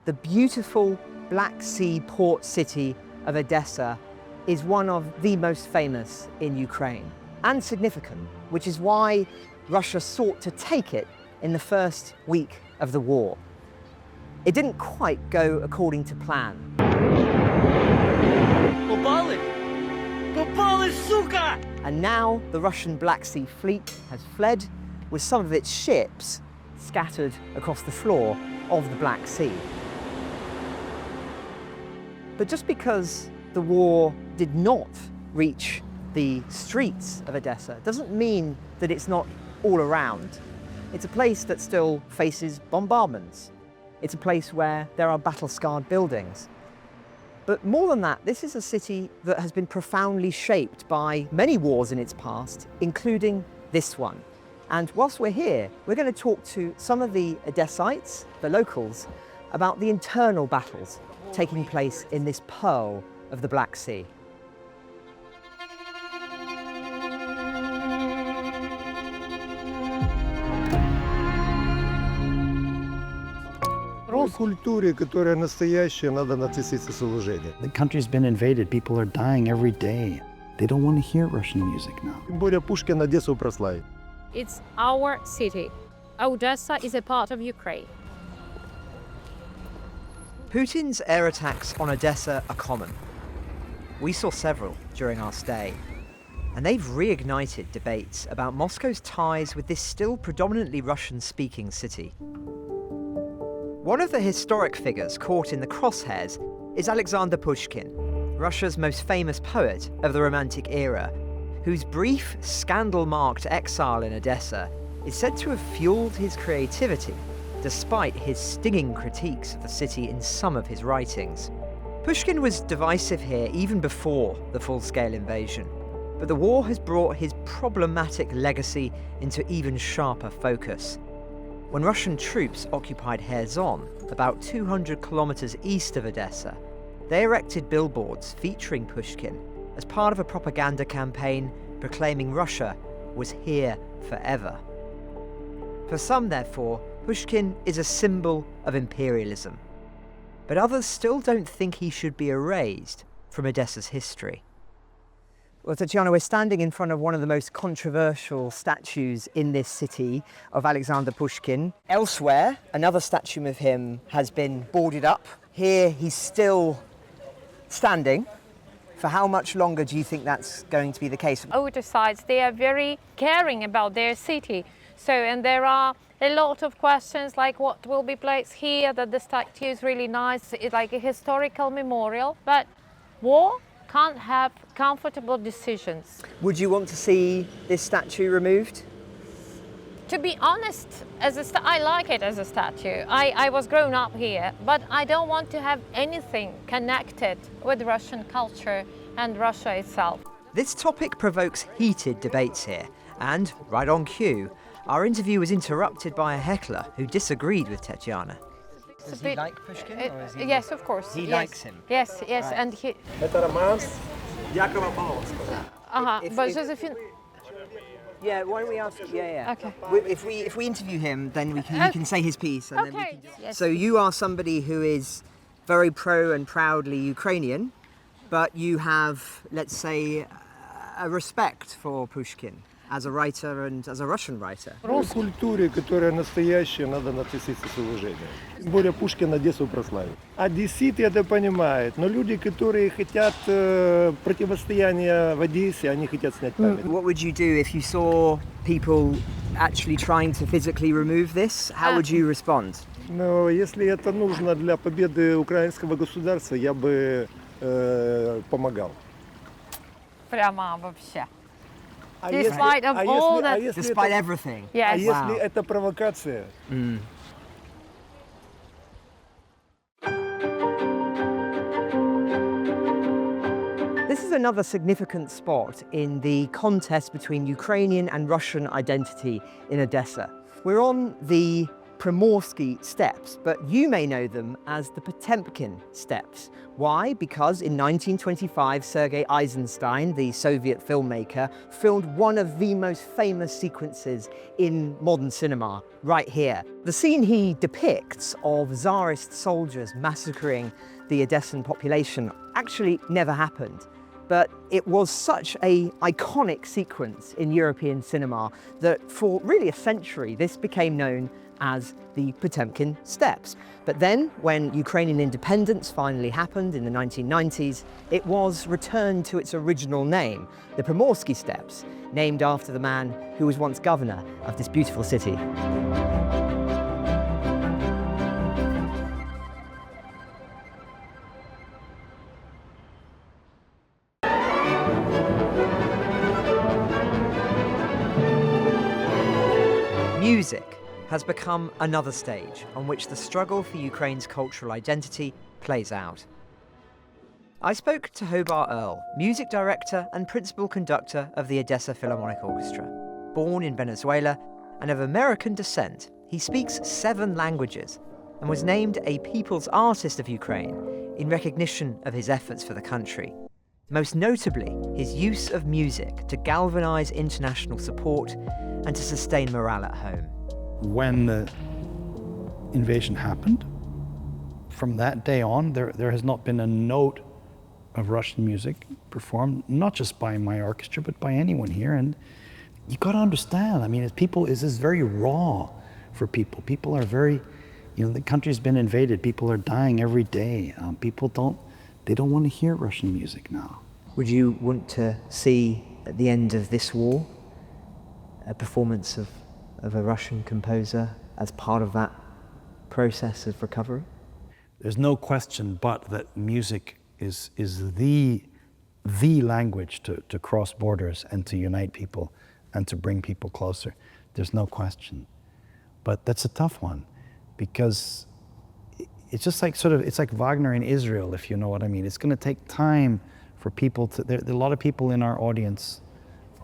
The beautiful Black Sea port city of Odesa is one of the most famous in Ukraine and significant, which is why Russia sought to take it in the first week of the war. It didn't quite go according to plan. And now the Russian Black Sea fleet has fled with some of its ships scattered across the floor of the Black Sea. But just because the war did not reach the streets of Odesa doesn't mean that it's not all around. It's a place that still faces bombardments. It's a place where there are battle-scarred buildings. But more than that, this is a city that has been profoundly shaped by many wars in its past, including this one. And whilst we're here, we're going to talk to some of the Odesites, the locals, about the internal battles taking place in this pearl of the Black Sea. The country's been invaded. People are dying every day. They don't want to hear Russian music now. It's our city. Odesa is a part of Ukraine. Putin's air attacks on Odesa are common. We saw several during our stay, and they've reignited debates about Moscow's ties with this still predominantly Russian-speaking city. One of the historic figures caught in the crosshairs is Alexander Pushkin, Russia's most famous poet of the Romantic era, whose brief, scandal-marked exile in Odesa is said to have fueled his creativity, despite his stinging critiques of the city in some of his writings. Pushkin was divisive here even before the full-scale invasion, but the war has brought his problematic legacy into even sharper focus. When Russian troops occupied Kherson, about 200 kilometers east of Odesa, they erected billboards featuring Pushkin as part of a propaganda campaign proclaiming Russia was here forever. For some, therefore, Pushkin is a symbol of imperialism. But others still don't think he should be erased from Odesa's history. Well, Tatiana, we're standing in front of one of the most controversial statues in this city of Alexander Pushkin. Elsewhere, another statue of him has been boarded up. Here, he's still standing. For how much longer do you think that's going to be the case? Odesites, they are very caring about their city. And there are a lot of questions like what will be placed here, that the statue is really nice, it's like a historical memorial. But war can't have comfortable decisions. Would you want to see this statue removed? To be honest, I like it as a statue. I was grown up here, but I don't want to have anything connected with Russian culture and Russia itself. This topic provokes heated debates here, and right on cue, our interview was interrupted by a heckler who disagreed with Tatiana. Does he like Pushkin? Or is he yes, of course. He likes him? Yes, yes, Right. and he... But Josephine... Yeah, why don't we ask? Yeah. Okay. If we interview him, then he can say his piece. And then we Okay. can... Yes. So you are somebody who is very pro and proudly Ukrainian, but you have, let's say, a respect for Pushkin as a writer and as a Russian writer. К культуре, которая настоящая, надо относиться с уважением. Тем более Пушкин Одессу прославил. Одесситы это понимают, но люди, которые хотят противостояния в Одессе, они хотят снять память. What would you do if you saw people actually trying to physically remove this? How would you respond? Но если это нужно для победы украинского государства, я бы помогал. Прямо вообще. Despite of all that... Despite everything? Yes. А если это провокация? This is another significant spot in the contest between Ukrainian and Russian identity in Odesa. We're on the Primorsky steppes, but you may know them as the Potemkin steppes. Why? Because in 1925, Sergei Eisenstein, the Soviet filmmaker, filmed one of the most famous sequences in modern cinema, right here. The scene he depicts of Tsarist soldiers massacring the Odessan population actually never happened. But it was such an iconic sequence in European cinema that for really a century, this became known as the Potemkin steppes. But then, when Ukrainian independence finally happened in the 1990s, it was returned to its original name, the Primorsky steppes, named after the man who was once governor of this beautiful city. Music has become another stage on which the struggle for Ukraine's cultural identity plays out. I spoke to Hobart Earl, music director and principal conductor of the Odesa Philharmonic Orchestra. Born in Venezuela and of American descent, he speaks 7 languages and was named a People's Artist of Ukraine in recognition of his efforts for the country. Most notably, his use of music to galvanise international support and to sustain morale at home. When the invasion happened, from that day on, there has not been a note of Russian music performed, not just by my orchestra, but by anyone here. And you got to understand, I mean, this is very raw for people. People are very, the country's been invaded. People are dying every day. They don't want to hear Russian music now. Would you want to see, at the end of this war, a performance of a Russian composer as part of that process of recovery? There's no question but that music is the language to cross borders and to unite people and to bring people closer. There's no question. But that's a tough one, because it's just like it's like Wagner in Israel, if you know what I mean. It's going to take time for people there are a lot of people in our audience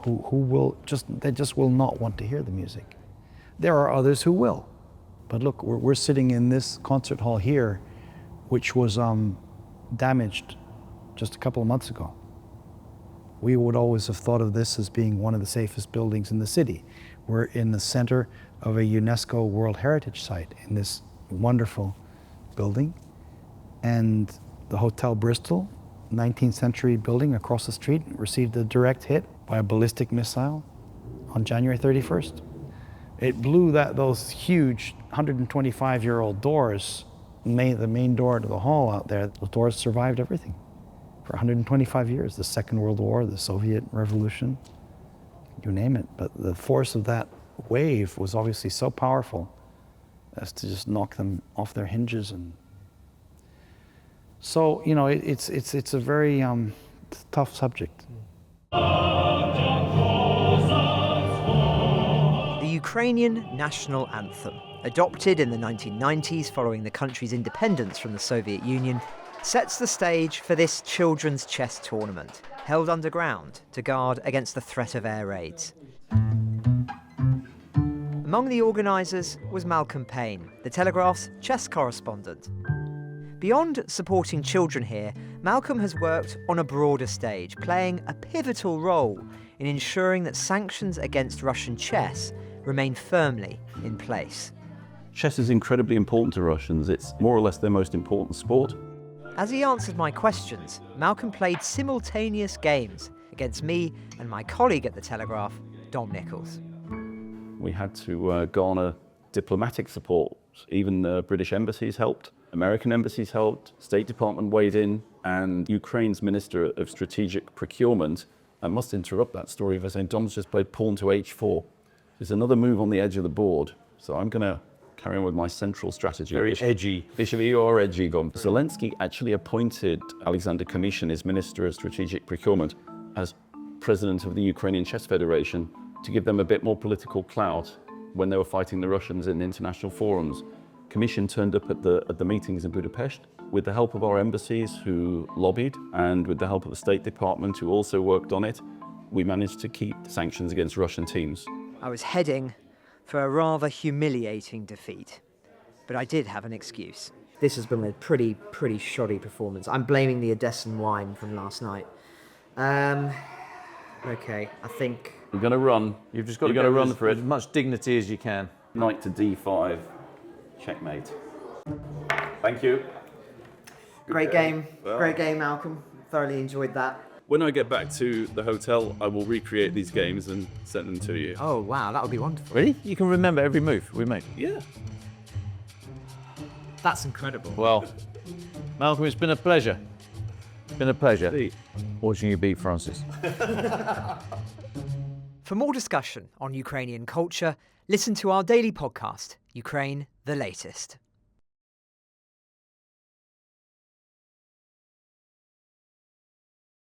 who just will not want to hear the music. There are others who will. But look, we're sitting in this concert hall here, which was damaged just a couple of months ago. We would always have thought of this as being one of the safest buildings in the city. We're in the center of a UNESCO World Heritage Site in this wonderful building. And the Hotel Bristol, 19th century building across the street, received a direct hit by a ballistic missile on January 31st. It blew those huge 125-year-old doors, the main door to the hall out there. The doors survived everything for 125 years. The Second World War, the Soviet Revolution, you name it. But the force of that wave was obviously so powerful as to just knock them off their hinges. And so, it's a very tough subject. The Ukrainian national anthem, adopted in the 1990s following the country's independence from the Soviet Union, sets the stage for this children's chess tournament, held underground to guard against the threat of air raids. Among the organisers was Malcolm Payne, the Telegraph's chess correspondent. Beyond supporting children here, Malcolm has worked on a broader stage, playing a pivotal role in ensuring that sanctions against Russian chess remain firmly in place. Chess is incredibly important to Russians. It's more or less their most important sport. As he answered my questions, Malcolm played simultaneous games against me and my colleague at the Telegraph, Dom Nichols. We had to garner diplomatic support. Even British embassies helped, American embassies helped, State Department weighed in, and Ukraine's Minister of Strategic Procurement. I must interrupt that story by saying Dom's just played pawn to h4. There's another move on the edge of the board, so I'm going to carry on with my central strategy. Very edgy. Or edgy, Gom. Zelensky actually appointed Alexander Kamyshin, his Minister of Strategic Procurement, as president of the Ukrainian Chess Federation to give them a bit more political clout when they were fighting the Russians in international forums. Kamyshin turned up at the meetings in Budapest with the help of our embassies who lobbied, and with the help of the State Department who also worked on it. We managed to keep sanctions against Russian teams. I was heading for a rather humiliating defeat. but I did have an excuse. This has been a pretty shoddy performance. I'm blaming the Odesan wine from last night. Okay, I think... You're going to run. You've just got to You're go going to run with for it. as much dignity as you can. Knight to d5. Checkmate. Thank you. Great game, Malcolm. Thoroughly enjoyed that. When I get back to the hotel, I will recreate these games and send them to you. Oh, wow, that would be wonderful. Really? You can remember every move we made? Yeah. That's incredible. Well, Malcolm, it's been a pleasure. It's been a pleasure Indeed. watching you beat Francis. For more discussion on Ukrainian culture, listen to our daily podcast, Ukraine the Latest.